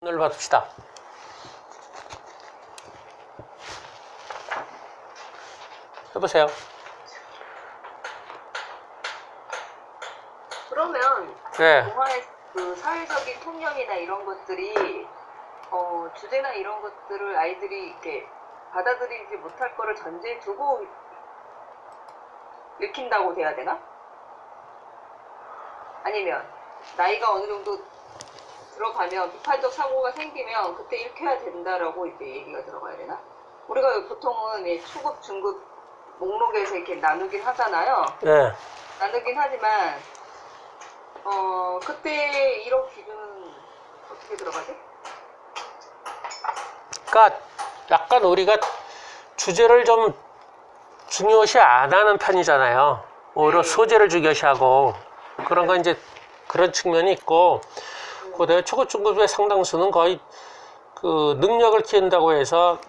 오늘 봅시다. 해보세요. 그러면 네. 동화의 그 사회적인 통념이나 이런 것들이 주제나 이런 것들을 아이들이 이렇게 받아들이지 못할 거를 전제에 두고 읽힌다고 돼야 되나? 아니면 나이가 어느 정도 들어가면 비판적 사고가 생기면 그때 읽혀야 된다라고 이제 얘기가 들어가야 되나? 우리가 보통은 초급, 중급 목록에서 이렇게 나누긴 하잖아요. 네. 나누긴 하지만 그때 1억 기준은 어떻게 들어가지? 그러니까 약간 우리가 주제를 좀 중요시 안 하는 편이잖아요. 오히려 소재를 중요시하고 그런 건 이제 그런 측면이 있고, 고대 초급 중급의 상당수는 거의 그 능력을 키운다고 해서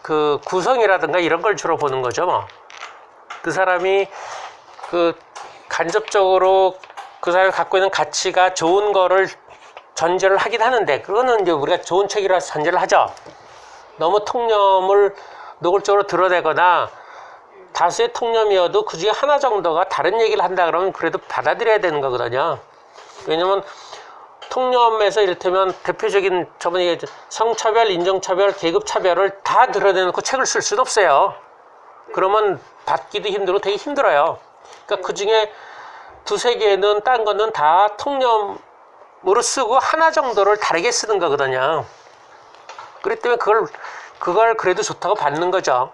그 구성이라든가 이런 걸 주로 보는 거죠. 뭐 그 사람이 그 간접적으로 그 사람이 갖고 있는 가치가 좋은 거를 전제를 하긴 하는데, 그거는 이제 우리가 좋은 책이라서 전제를 하죠. 너무 통념을 노골적으로 드러내거나 다수의 통념이어도 그 중에 하나 정도가 다른 얘기를 한다 그러면 그래도 받아들여야 되는 거거든요. 왜냐면 통념에서 이를테면 대표적인 저번에 얘기했죠. 성차별, 인종차별, 계급차별을 다 드러내놓고 책을 쓸 수는 없어요. 그러면 받기도 힘들고 되게 힘들어요. 그러니까 그 중에 두세 개는 딴 거는 다 통념으로 쓰고 하나 정도를 다르게 쓰는 거거든요. 그렇기 때문에 그걸 그래도 좋다고 받는 거죠.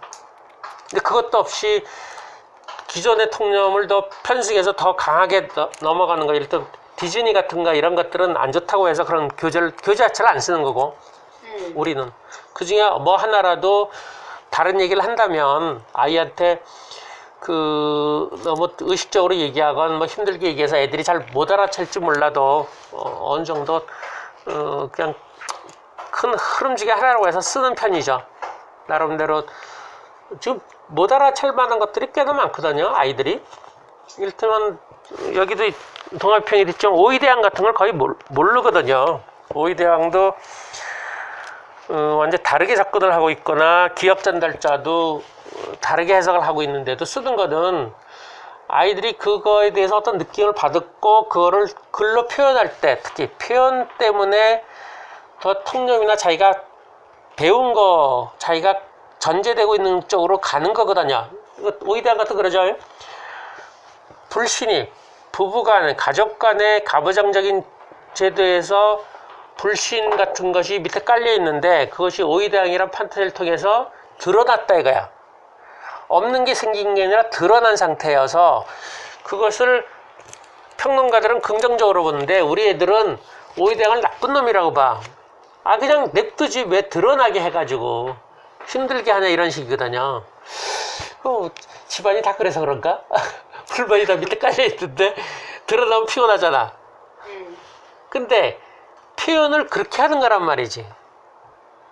근데 그것도 없이 기존의 통념을 더 편승해서 더 강하게 넘어가는 거, 이를테면 디즈니 같은 거 이런 것들은 안 좋다고 해서 그런 교재 자체를 안 쓰는 거고, 우리는 그 중에 뭐 하나라도 다른 얘기를 한다면 아이한테 그 너무 의식적으로 얘기하건 뭐 힘들게 얘기해서 애들이 잘 못 알아챌지 몰라도 어느 정도 그냥 큰 흐름지게 하라고 해서 쓰는 편이죠. 나름대로 지금 못 알아챌 만한 것들이 꽤나 많거든요, 아이들이. 이를테면 여기도 동화평이 있지만 오이대양 같은 걸 거의 모르거든요. 오이대양도 완전 다르게 접근을 하고 있거나 기억 전달자도 다르게 해석을 하고 있는데도 쓰는 거는 아이들이 그거에 대해서 어떤 느낌을 받았고 그거를 글로 표현할 때, 특히 표현 때문에 더 통념이나 자기가 배운 거, 자기가 전제되고 있는 쪽으로 가는 거거든요. 오이대양 같은 그러죠. 불신이 부부 간에, 가족 간의 가부장적인 제도에서 불신 같은 것이 밑에 깔려 있는데 그것이 오이대양이란 판타지를 통해서 드러났다 이거야. 없는 게 생긴 게 아니라 드러난 상태여서 그것을 평론가들은 긍정적으로 보는데 우리 애들은 오이대양을 나쁜 놈이라고 봐. 그냥 냅두지 왜 드러나게 해가지고 힘들게 하냐 이런 식이거든요. 집안이 다 그래서 그런가? 불만이 다 밑에 깔려있는데 드러나면 피곤하잖아. 근데 표현을 그렇게 하는 거란 말이지.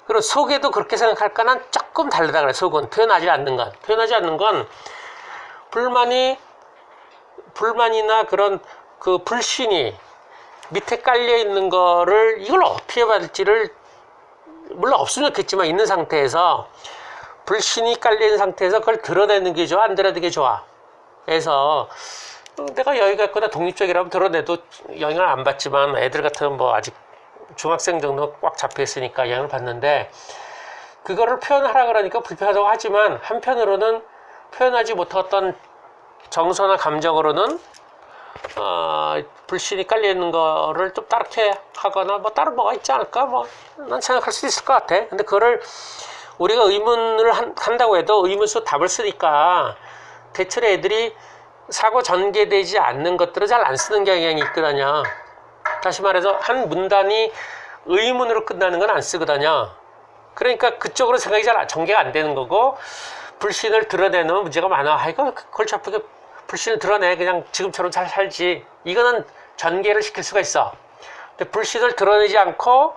그리고 속에도 그렇게 생각할까는 조금 다르다 그래. 속은 표현하지 않는 건 불만이나 그런 그 불신이 밑에 깔려 있는 거를 이걸 어떻게 받을지를, 물론 없으면 좋겠지만 있는 상태에서 불신이 깔려 있는 상태에서 그걸 드러내는 게 좋아, 안 드러내는 게 좋아. 그래서 내가 여기가 있거나 독립적이라면 드러내도 영향을 안 받지만 애들 같으면 뭐 아직 중학생 정도 꽉 잡혀 있으니까 영향을 받는데, 그거를 표현하라 그러니까 불편하다고 하지만 한편으로는 표현하지 못했던 정서나 감정으로는 불신이 깔려 있는 거를 좀 다르게 하거나 뭐 다른 뭐가 있지 않을까, 뭐 난 생각할 수도 있을 것 같아. 근데 그거를 우리가 의문을 한다고 해도 의문수 답을 쓰니까 대체로 애들이 사고 전개되지 않는 것들을 잘 안 쓰는 경향이 있거든요. 다시 말해서 한 문단이 의문으로 끝나는 건 안 쓰거든요. 그러니까 그쪽으로 생각이 잘 전개가 안 되는 거고, 불신을 드러내는 문제가 많아. 골치 아프게 불신을 드러내, 그냥 지금처럼 잘 살지. 이거는 전개를 시킬 수가 있어. 근데 불신을 드러내지 않고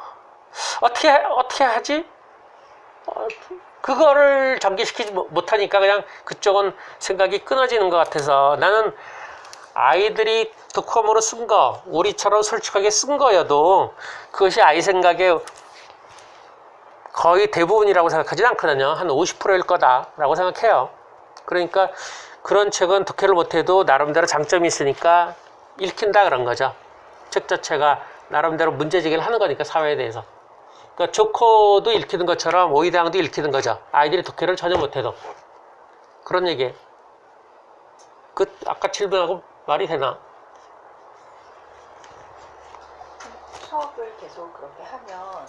어떻게 하지? 그거를 전개시키지 못하니까 그냥 그쪽은 생각이 끊어지는 것 같아서, 나는 아이들이 독후감으로 쓴 거, 우리처럼 솔직하게 쓴 거여도 그것이 아이 생각에 거의 대부분이라고 생각하진 않거든요. 한 50%일 거다라고 생각해요. 그러니까 그런 책은 독해를 못해도 나름대로 장점이 있으니까 읽힌다 그런 거죠. 책 자체가 나름대로 문제제기를 하는 거니까 사회에 대해서. 그러니까 조커도 읽히는 것처럼 오이대항도 읽히는 거죠. 아이들이 독해를 전혀 못해도. 그런 얘기예요. 아까 질문하고 말이 되나? 수업을 계속 그렇게 하면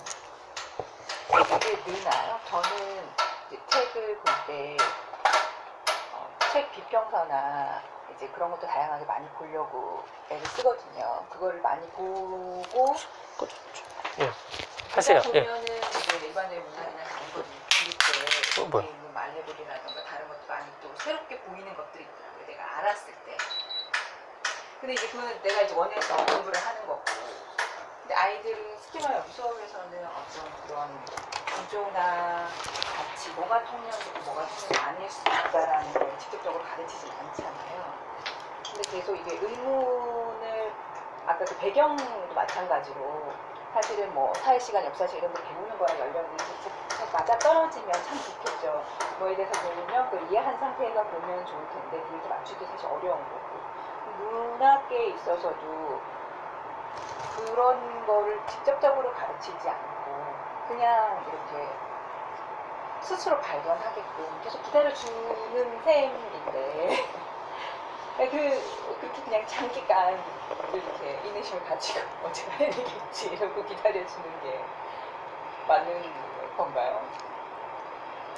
그게 느나요? 저는 이제 책을 볼 때 책 비평서나 이제 그런 것도 다양하게 많이 보려고 애를 쓰거든요. 그거를 많이 보고 예. 하세요. 예. 보면은 이제 일반적인 문학이나 다른 걸 읽을 때 뭐야? 거기에 있는 말레볼이라든가 다른 것도 많이 또 새롭게 보이는 것들이 있더라고요. 내가 알았을 때. 근데 이제 그거는 내가 이제 원해서 공부를 하는 거고. 근데 아이들은 스키마 여기 수업에서는 어떤 그런 구조나 가치, 뭐가 통념이고 뭐가 통념이 아닐 수 있다라는 걸 직접적으로 가르치지 않잖아요. 근데 계속 이게 의문을 아까 그 배경도 마찬가지로 사실은 뭐 사회시간, 역사시간 이런 거 배우는 거랑 연령이 맞아 떨어지면 참 좋겠죠. 뭐에 대해서 배우면 그걸 이해한 상태에서 보면 좋을 텐데 그걸 맞추기 사실 어려운 거고 문학계에 있어서도 그런 거를 직접적으로 가르치지 않고 그냥 이렇게 스스로 발견하게끔 계속 기다려주는 셈인데 그렇게 그냥 장기간 이렇게 인내심을 가지고 제가 해야 되겠지 이러고 기다려주는 게 맞는 건가요?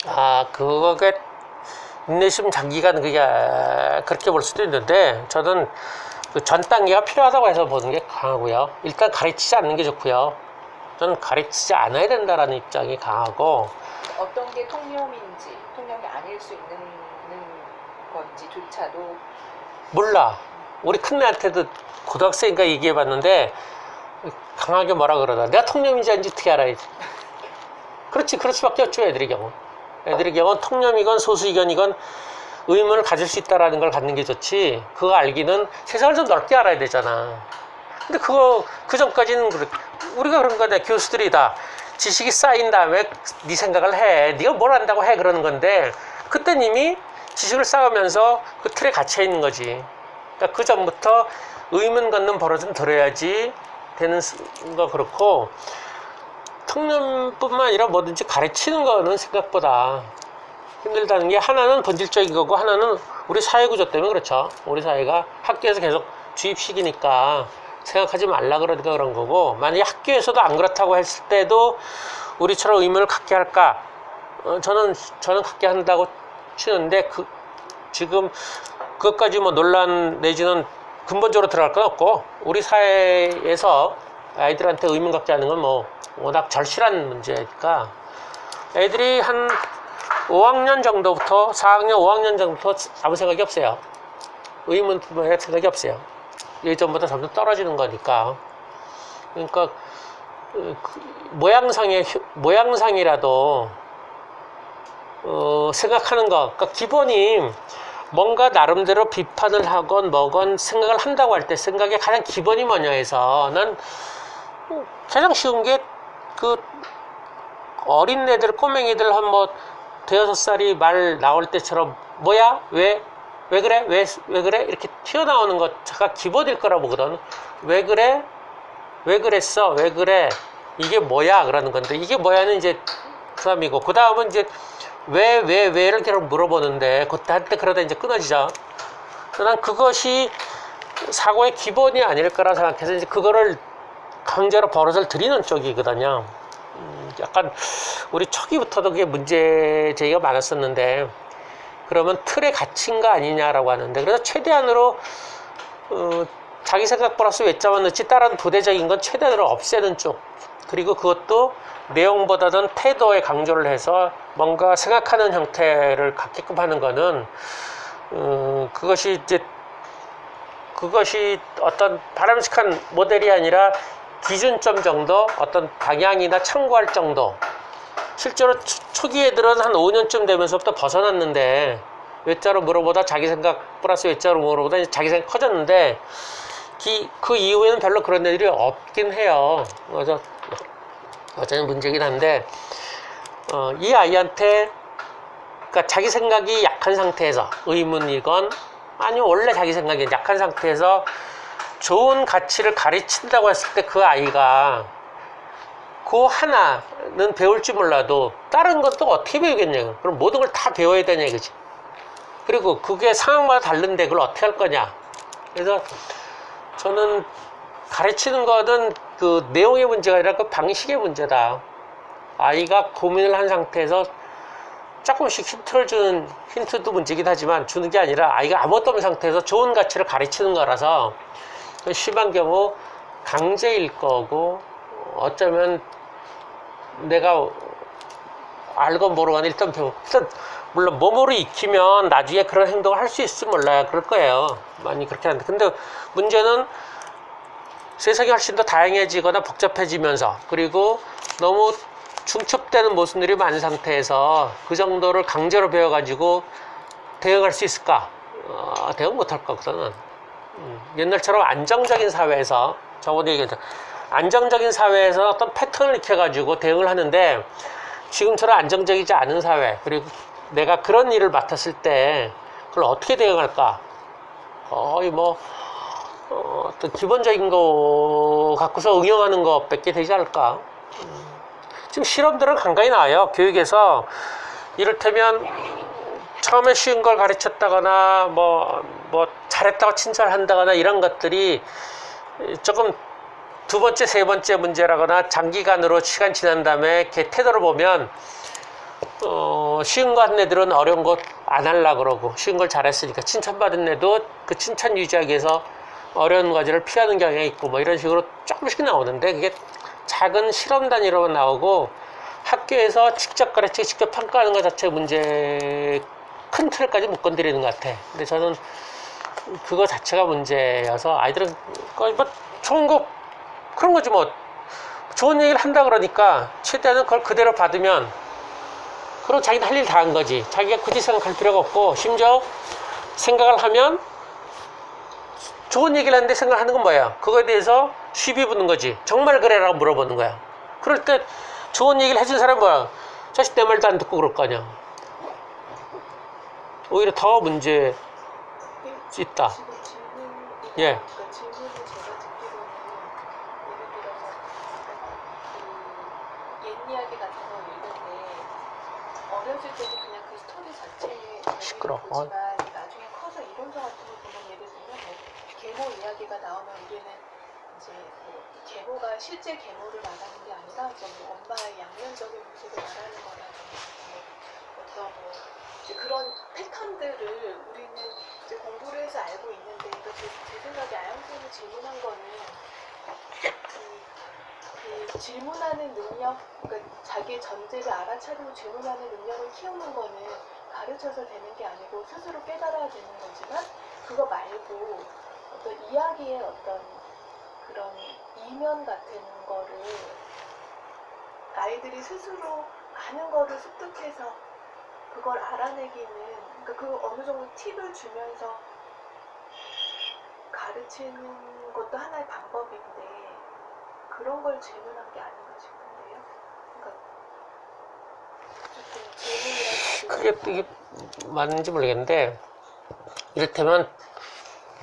아, 그게 인내심 장기간 그게 그렇게 볼 수도 있는데 저는 그 전 단계가 필요하다고 해서 보는 게 강하고요. 일단 가르치지 않는 게 좋고요. 저는 가르치지 않아야 된다라는 입장이 강하고 어떤 게 통념인지 통념이 아닐 수 있는 건지조차도 몰라. 우리 큰애한테도 고등학생이니까 얘기해봤는데 강하게 뭐라 그러다. 내가 통념인지 아닌지 어떻게 알아야지. 그렇지. 그럴 수밖에 없죠. 애들의 경우. 애들의 경우는 통념이건 소수이건이건 의문을 가질 수 있다는 걸 갖는 게 좋지. 그거 알기는 세상을 좀 넓게 알아야 되잖아. 근데 그 전까지는 우리가 그런 거네. 교수들이 다 지식이 쌓인 다음에 네 생각을 해. 네가 뭘 안다고 해. 그러는 건데 그땐 이미 지식을 쌓으면서 그 틀에 갇혀 있는 거지. 그러니까 그 전부터 의문 갖는 버릇은 들어야지 되는 거 그렇고 통념뿐만 아니라 뭐든지 가르치는 거는 생각보다 힘들다는 게 하나는 본질적인 거고 하나는 우리 사회 구조 때문에 그렇죠. 우리 사회가 학교에서 계속 주입식이니까 생각하지 말라 그러니까 그런 거고 만약에 학교에서도 안 그렇다고 했을 때도 우리처럼 의문을 갖게 할까? 저는 갖게 한다고 치는데 지금 그것까지 뭐 논란 내지는 근본적으로 들어갈 건 없고 우리 사회에서 아이들한테 의문 갖게 하는 건 뭐 워낙 절실한 문제니까 애들이 한 5학년 정도부터 4학년 5학년 정도부터 아무 생각이 없어요. 의문뿐만 아니라 생각이 없어요. 예전보다 점점 떨어지는 거니까. 그러니까 모양상이라도 생각하는 거. 그러니까 기본이 뭔가 나름대로 비판을 하건 뭐건 생각을 한다고 할 때 생각의 가장 기본이 뭐냐 해서 난 가장 쉬운 게 그 어린 애들 꼬맹이들 한 뭐 대여섯 살이 말 나올 때처럼 뭐야 왜 그래 왜 그래 이렇게 튀어나오는 것가 기본일 거라 보거든. 왜 그래 왜 그랬어 왜 그래 이게 뭐야 그러는 건데 이게 뭐야는 이제 그 다음이고 그 다음은 이제 왜를 계속 물어보는데 그때 한때 그러다 이제 끊어지죠. 난 그것이 사고의 기본이 아닐 거라 생각해서 이제 그거를 강제로 버릇을 들이는 쪽이거든요. 약간 우리 초기부터도 그게 문제 제기가 많았었는데 그러면 틀에 갇힌 거 아니냐라고 하는데 그래서 최대한으로 자기 생각 플러스 외자만 넣지 다른 부대적인 건 최대한으로 없애는 쪽 그리고 그것도 내용보다는 태도에 강조를 해서 뭔가 생각하는 형태를 갖게끔 하는 거는 그것이 어떤 바람직한 모델이 아니라 기준점 정도 어떤 방향이나 참고할 정도 실제로 초기 애들은 한 5년쯤 되면서부터 벗어났는데 외자로 물어보다 자기 생각 플러스 외자로 물어보다 자기 생각 커졌는데 그 이후에는 별로 그런 애들이 없긴 해요. 그래서 어쩌면 문제긴 한데, 이 아이한테, 그러니까 자기 생각이 약한 상태에서, 의문이건, 아니면 원래 자기 생각이 약한 상태에서 좋은 가치를 가르친다고 했을 때 그 아이가 그 하나는 배울지 몰라도 다른 것도 어떻게 배우겠냐고. 그럼 모든 걸 다 배워야 되냐 이거지. 그리고 그게 상황마다 다른데 그걸 어떻게 할 거냐. 그래서 저는 가르치는 거는 그 내용의 문제가 아니라 그 방식의 문제다. 아이가 고민을 한 상태에서 조금씩 힌트를 주는, 힌트도 문제긴 하지만 주는 게 아니라 아이가 아무것도 없는 상태에서 좋은 가치를 가르치는 거라서 심한 경우 강제일 거고, 어쩌면 내가 알건 모르건 일단 배우고, 물론 몸으로 익히면 나중에 그런 행동을 할 수 있을지 몰라요. 그럴 거예요. 많이 그렇게 하는데. 근데 문제는 세상이 훨씬 더 다양해지거나 복잡해지면서, 그리고 너무 중첩되는 모순들이 많은 상태에서 그 정도를 강제로 배워가지고 대응할 수 있을까? 대응 못할 거거든. 옛날처럼 안정적인 사회에서, 저번에 얘기했죠. 안정적인 사회에서 어떤 패턴을 익혀가지고 대응을 하는데, 지금처럼 안정적이지 않은 사회, 그리고 내가 그런 일을 맡았을 때 그걸 어떻게 대응할까? 거의 어떤 기본적인 거 갖고서 응용하는 것밖에 되지 않을까? 지금 실험들은 간간히 나와요. 교육에서 이를테면 처음에 쉬운 걸 가르쳤다거나 뭐 잘했다고 칭찬한다거나 이런 것들이 조금 두 번째, 세 번째 문제라거나 장기간으로 시간 지난 다음에 걔 태도를 보면 쉬운 거 한 애들은 어려운 거 안 하려고 그러고, 쉬운 걸 잘했으니까 칭찬받은 애도 그 칭찬 유지하기 위해서 어려운 과제를 피하는 경향이 있고, 뭐 이런 식으로 조금씩 나오는데, 그게 작은 실험 단위로만 나오고 학교에서 직접 가르치고 직접 평가하는 것 자체 문제 큰 틀까지 못 건드리는 것 같아. 근데 저는 그거 자체가 문제여서, 아이들은 거의 좋은 거 그런 거지 뭐. 좋은 얘기를 한다 그러니까 최대한은 그걸 그대로 받으면, 그럼 자기는 할 일 다 한 거지. 자기가 굳이 생각할 필요가 없고, 심지어 생각을 하면, 좋은 얘기를 하는데 생각하는 건 뭐야? 그거에 대해서 시비 붙는 거지. 정말 그래라고 물어보는 거야. 그럴 때 좋은 얘기를 해준 사람은 뭐야? 자식 내 말도 안 듣고 그럴 거 아니야. 오히려 더 문제 있다. 예. 그러니까 질문을 제가 듣기로는 예를 들어서 옛 이야기 같은 거 읽는데 어렸을 때는 그냥 그 스토리 자체에 시끄러워. 보지만 나중에 커서 이론서 같은 거 보면, 예를 들면 계모 이야기가 나오면 우리는 이제 계모가 실제 계모를 말하는 게 아니라 엄마의 양면적인 모습을 말하는 거라든지 어떤 이제 그런 패턴들을 우리는 이제 공부를 해서 알고 있는데, 제 생각에 아영쌤이 질문한 거는 그 질문하는 능력, 그러니까 자기의 전제를 알아차리고 질문하는 능력을 키우는 거는 가르쳐서 되는 게 아니고 스스로 깨달아야 되는 거지만, 그거 말고 어떤 이야기의 어떤 그런 이면 같은 거를 아이들이 스스로 많은 거를 습득해서 그걸 알아내기는, 그러니까 그 어느 정도 팁을 주면서 가르치는 것도 하나의 방법인데, 그런 걸 질문한 게 아닌가 싶은데요. 그러니까 그게 이게 맞는지 모르겠는데, 이를테면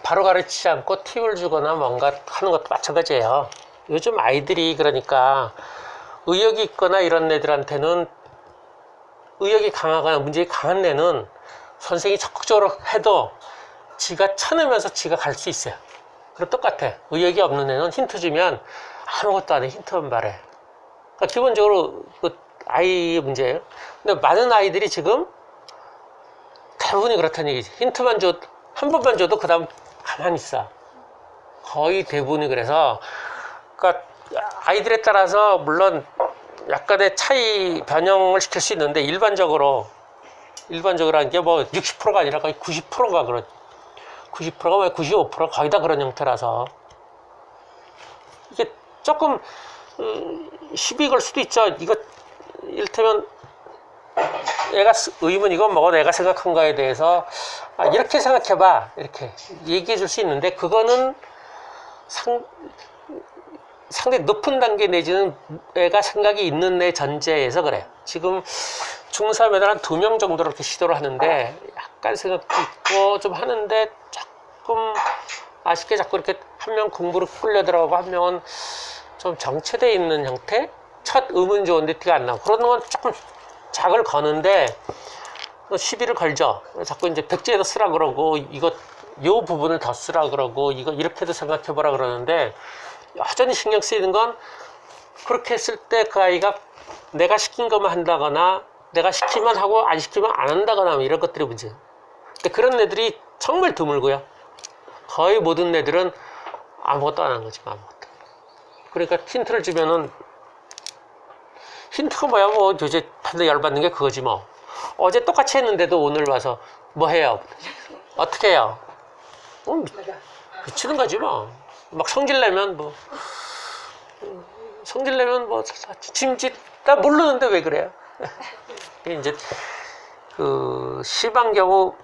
바로 가르치지 않고 팁을 주거나 뭔가 하는 것도 마찬가지예요. 요즘 아이들이 그러니까 의욕이 있거나 이런 애들한테는, 의욕이 강하거나 문제가 강한 애는 선생님이 적극적으로 해도 지가 쳐내면서 지가 갈 수 있어요. 그럼 똑같아. 의욕이 없는 애는 힌트 주면 아무것도 안 해. 힌트만 말해. 그러니까 기본적으로 그 아이의 문제예요. 근데 많은 아이들이 지금 대부분이 그렇다는 얘기지. 힌트만 줘, 한 번만 줘도 그 다음 가만히 있어. 거의 대부분이 그래서, 그러니까 아이들에 따라서 물론 약간의 차이 변형을 시킬 수 있는데, 일반적으로 하는 게 60%가 아니라 거의 90%가 그런, 90%가 왜 95% 거의 다 그런 형태라서, 이게 조금 시비 걸 수도 있죠. 이거 이를테면 애가 의문이건 뭐건 애가 생각한 거에 대해서 이렇게 생각해봐, 이렇게 얘기해 줄 수 있는데, 그거는 상당히 높은 단계 내지는 애가 생각이 있는 애 전제에서 그래요. 지금 중3 애들 한 2명 정도 이렇게 시도를 하는데 약간 생각도 있고 좀 하는데 조금 아쉽게 자꾸 이렇게 한 명 공부를 끌려 들어가고 한 명은 좀 정체되어 있는 형태? 첫 음은 좋은데 티가 안 나고 그런 건 조금 작을 거는데 시비를 걸죠. 자꾸 이제 백지에도 쓰라 그러고 이거 요 부분을 더 쓰라 그러고 이거 이렇게도 생각해보라 그러는데 여전히 신경 쓰이는 건 그렇게 했을 때 그 아이가 내가 시킨 것만 한다거나 내가 시키면 하고 안 시키면 안 한다거나 이런 것들이 문제예요. 근데 그런 애들이 정말 드물고요. 거의 모든 애들은 아무것도 안 하는 거지, 아무것도. 그러니까 힌트를 주면은 힌트가 뭐야, 뭐 도대체 다들 열받는 게 그거지 뭐. 어제 똑같이 했는데도 오늘 와서 뭐 해요? 어떻게 해요? 미치는 거지 뭐. 막 성질내면 뭐 짐짓 나 모르는데 왜 그래요? 이제 그 심한 경우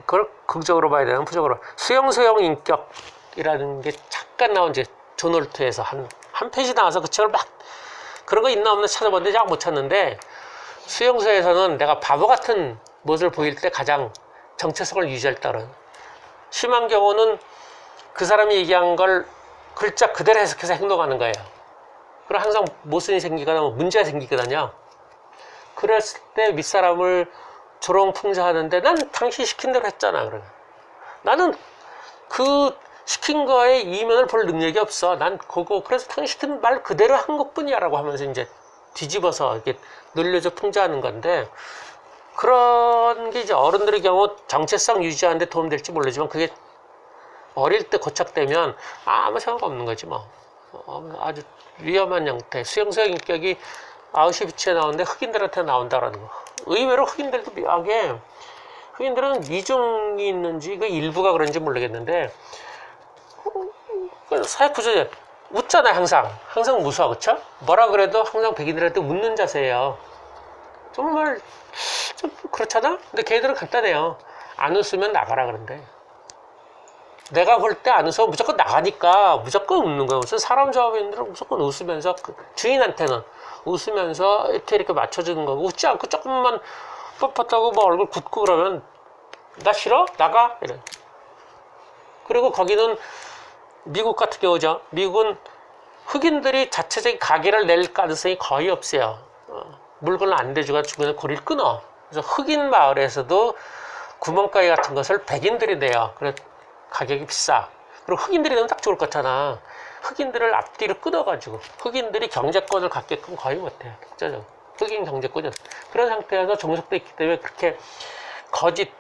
그걸 긍정으로 봐야 되나 부정으로 수용소형 인격이라는 게 잠깐 나온 이제 존 홀트에서 한 페이지 나와서 그 책을 막 그런 거 있나 없나 찾아봤는데 잘 못 찾는데 수용소에서는 내가 바보 같은 모습을 보일 때 가장 정체성을 유지했다는 심한 경우는 그 사람이 얘기한 걸 글자 그대로 해석해서 행동하는 거예요. 그럼 항상 모순이 생기거나 뭐 문제가 생기거든요. 그랬을 때 윗사람을 조롱풍자하는데 난 당신 시킨 대로 했잖아. 그래. 나는 그 시킨 거에 이면을 볼 능력이 없어. 난 그거 그래서 당신 시킨 말 그대로 한 것뿐이야 라고 하면서 이제 뒤집어서 이렇게 늘려줘 풍자하는 건데 그런 게 이제 어른들의 경우 정체성 유지하는 데 도움될지 모르지만 그게 어릴 때 고착되면 아무 생각 없는 거지 뭐. 아주 위험한 형태. 수용소형 인격이 아우슈비츠에 나오는데 흑인들한테 나온다라는 거. 의외로 흑인들도 묘하게 흑인들은 이중이 있는지 그 일부가 그런지 모르겠는데 사회 구조에 웃잖아요. 항상 무서워. 그쵸? 뭐라 그래도 항상 백인들한테 웃는 자세예요. 정말 좀 그렇잖아? 근데 걔들은 간단해요. 안 웃으면 나가라 그런데 내가 볼 때 안 웃어 무조건 나가니까 무조건 웃는 거예요. 무슨 사람 좋아하는 무조건 웃으면서 주인한테는 웃으면서 이렇게 맞춰주는 거고 웃지 않고 조금만 뻣뻣하고 뭐 얼굴 굳고 그러면 나 싫어? 나가? 이래. 그리고 거기는 미국 같은 경우죠. 미국은 흑인들이 자체적인 가게를 낼 가능성이 거의 없어요. 물건을 안 대주가 주변에 고리를 끊어. 그래서 흑인 마을에서도 구멍가게 같은 것을 백인들이 내요. 그래 가격이 비싸. 그리고 흑인들이 되면 딱 좋을 것 같잖아. 흑인들을 앞뒤로 끊어가지고 흑인들이 경제권을 갖게끔 거의 못해요. 독자적으로. 흑인 경제권은 그런 상태에서 종속돼 있기 때문에 그렇게 거짓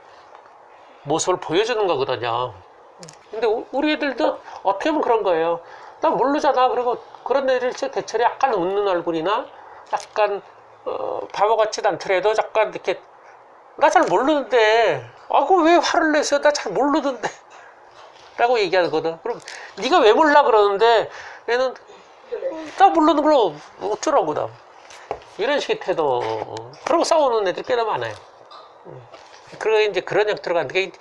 모습을 보여주는 거거든요. 근데 우리 애들도 어떻게 보면 그런 거예요. 나 모르잖아. 그리고 그런 애들 대체로 약간 웃는 얼굴이나 약간 바보같지 않더라도 약간 이렇게 나 잘 모르는데 아그 왜 화를 내세요? 나 잘 모르는데 라고 얘기하거든. 그럼 네가 왜 몰라 그러는데 얘는 나 모르는 걸 어쩌라고 나 이런 식의 태도. 그러고 싸우는 애들 꽤나 많아요. 그리고 이제 그런 형태로 가는데 그게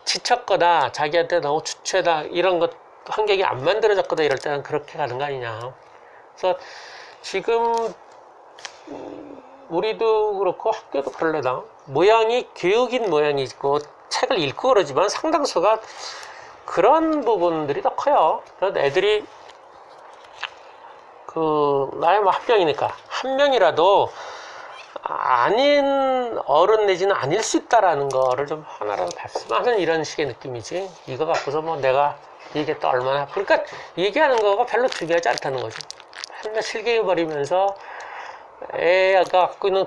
지쳤거나 자기한테 너무 주체다 이런 것 환경이 안 만들어졌거나 이럴 때는 그렇게 가는 거 아니냐. 그래서 지금 우리도 그렇고 학교도 그럴래나 모양이 교육인 모양이 있고 책을 읽고 그러지만 상당수가 그런 부분들이 더 커요. 그래서 애들이 나야 뭐 한 명이니까 한 명이라도 아닌 어른 내지는 아닐 수 있다라는 거를 좀 하나라도 봤으면 하는 이런 식의 느낌이지. 이거 갖고서 뭐 내가 이게 또 얼마나 그러니까 얘기하는 거가 별로 중요하지 않다는 거죠. 맨날 실갱이버리면서 애가 갖고 있는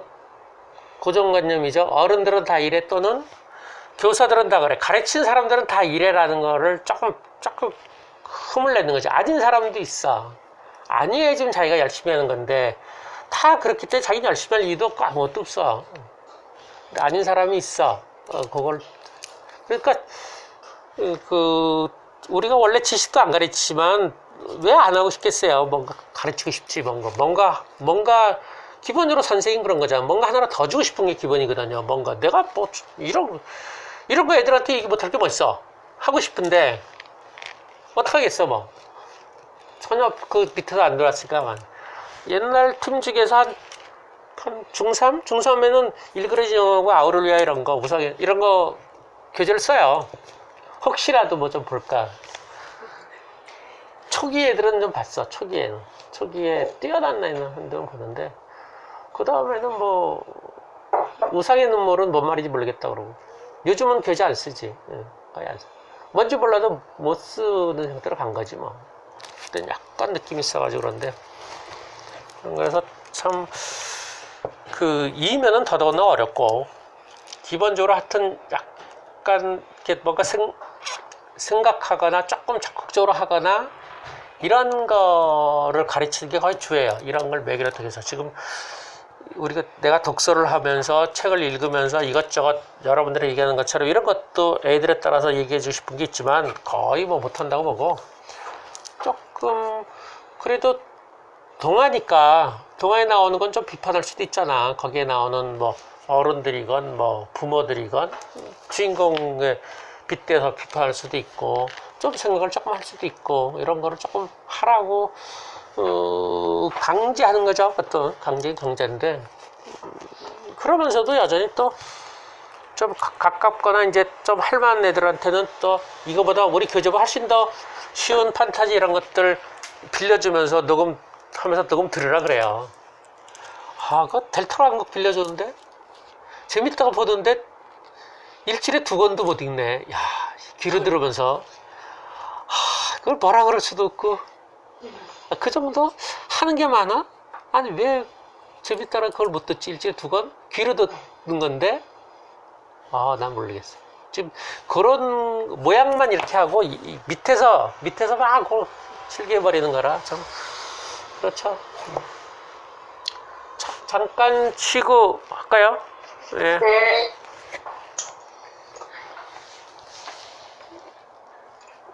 고정관념이죠. 어른들은 다 이래 또는 교사들은 다 그래. 가르친 사람들은 다 이래라는 거를 조금 흠을 내는 거지. 아닌 사람도 있어. 아니에 지금 자기가 열심히 하는 건데 다 그렇기 때문에 자기는 열심히 할 이유도 없고 아무것도 없어. 근데 아닌 사람이 있어. 그걸 그러니까 우리가 원래 지식도 안 가르치지만 왜 안 하고 싶겠어요. 뭔가 가르치고 싶지. 뭔가 기본적으로 선생님 그런 거잖아. 뭔가 하나 더 주고 싶은 게 기본이거든요. 뭔가 내가 뭐 이런 거 애들한테 얘기 못할 게 뭐 있어. 하고 싶은데 어떡하겠어 뭐. 전혀 그 밑에서 안 들어왔으니까. 옛날 팀 중에서 한 중3? 중3에는 일그러진 영어하고 아우를 위하여 이런 거, 우상해 이런 거 교재를 써요. 혹시라도 뭐 좀 볼까. 초기 애들은 좀 봤어. 초기에 뛰어난 나이는 한들은 보는데, 그 다음에는 뭐 우상의 눈물은 뭔 말인지 모르겠다 그러고. 요즘은 교재 안 쓰지. 예, 거의 안 써. 뭔지 몰라도 못 쓰는 형태로 간 거지 뭐. 그때 약간 느낌이 있어가지고 그런데. 그래서 참 그 2면은 더더욱 어렵고, 기본적으로 하여튼 약간 이렇게 뭔가 생각하거나 조금 적극적으로 하거나 이런 거를 가르치는 게 거의 주예요. 이런 걸 매개로 통해서. 지금 내가 독서를 하면서 책을 읽으면서 이것저것 여러분들이 얘기하는 것처럼 이런 것도 애들에 따라서 얘기해 주고 싶은 게 있지만 거의 뭐 못한다고 보고, 조금 그래도 동화에 나오는 건 좀 비판할 수도 있잖아. 거기에 나오는 뭐 어른들이건 뭐 부모들이건 주인공에 빗대서 비판할 수도 있고, 좀 생각을 조금 할 수도 있고, 이런 거를 조금 하라고 강제하는 거죠. 어떤 강제인데, 그러면서도 여전히 또 좀 가깝거나 이제 좀 할만한 애들한테는 또 이거보다 우리 교재보다 훨씬 더 쉬운 판타지 이런 것들 빌려주면서 녹음하면서 녹음 들으라 그래요. 그거 델타로 한 곡 빌려줬는데 재밌다고 보던데 일주일에 2권도 못 읽네. 야, 귀로 들으면서 그걸 뭐라 그럴 수도 없고, 그 정도 하는 게 많아? 아니 왜 재밌다는 그걸 못 듣지? 일주일에 2권 귀로 듣는 건데. 난 모르겠어. 지금 그런 모양만 이렇게 하고 밑에서 막 즐겨버리는 거라 좀 그렇죠. 잠깐 쉬고 할까요? 네. 네.